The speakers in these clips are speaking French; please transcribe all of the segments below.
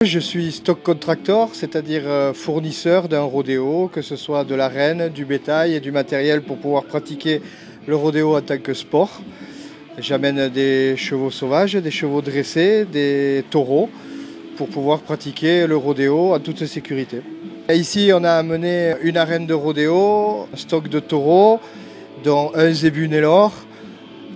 Je suis stock contractor, c'est-à-dire fournisseur d'un rodéo, que ce soit de l'arène, du bétail et du matériel pour pouvoir pratiquer le rodéo en tant que sport. J'amène des chevaux sauvages, des chevaux dressés, des taureaux pour pouvoir pratiquer le rodéo en toute sécurité. Et ici, on a amené une arène de rodéo, un stock de taureaux, dont un zébu Nélore,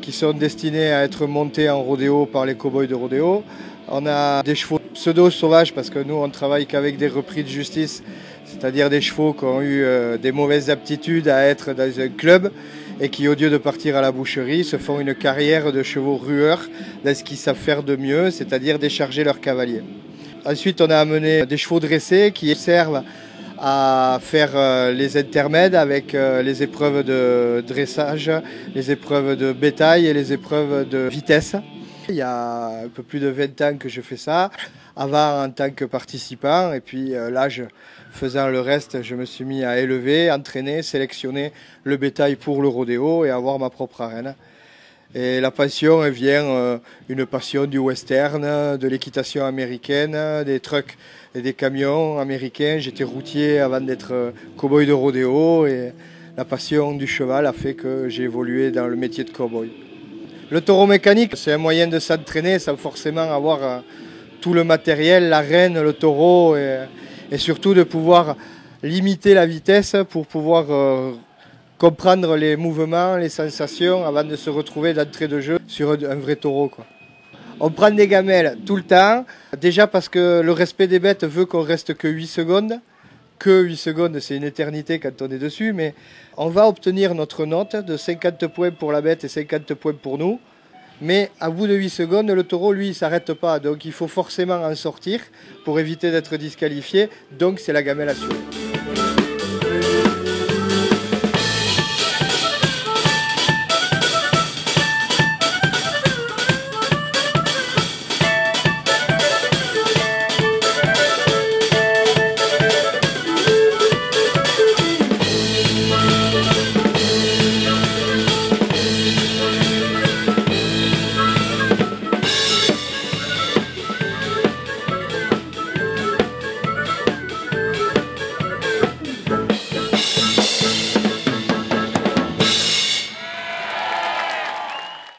qui sont destinés à être montés en rodéo par les cow-boys de rodéo. On a des chevaux pseudo-sauvages parce que nous on travaille qu'avec des repris de justice, c'est-à-dire des chevaux qui ont eu des mauvaises aptitudes à être dans un club et qui au lieu de partir à la boucherie se font une carrière de chevaux rueurs dans ce qu'ils savent faire de mieux, c'est-à-dire décharger leurs cavaliers. Ensuite on a amené des chevaux dressés qui servent à faire les intermèdes avec les épreuves de dressage, les épreuves de bétail et les épreuves de vitesse. Il y a un peu plus de 20 ans que je fais ça, avant en tant que participant, et puis là, faisant le reste, je me suis mis à élever, entraîner, sélectionner le bétail pour le rodéo et avoir ma propre arène. Et la passion, elle vient une passion du western, de l'équitation américaine, des trucks et des camions américains. J'étais routier avant d'être cow-boy de rodéo et la passion du cheval a fait que j'ai évolué dans le métier de cow-boy. Le taureau mécanique, c'est un moyen de s'entraîner sans forcément avoir tout le matériel, l'arène, le taureau et surtout de pouvoir limiter la vitesse pour pouvoir comprendre les mouvements, les sensations avant de se retrouver d'entrée de jeu sur un vrai taureau, quoi. On prend des gamelles tout le temps, déjà parce que le respect des bêtes veut qu'on reste que 8 secondes. Que 8 secondes, c'est une éternité quand on est dessus, mais on va obtenir notre note de 50 points pour la bête et 50 points pour nous. Mais à bout de 8 secondes, le taureau, lui, il ne s'arrête pas. Donc il faut forcément en sortir pour éviter d'être disqualifié. Donc c'est la gamelle assurée.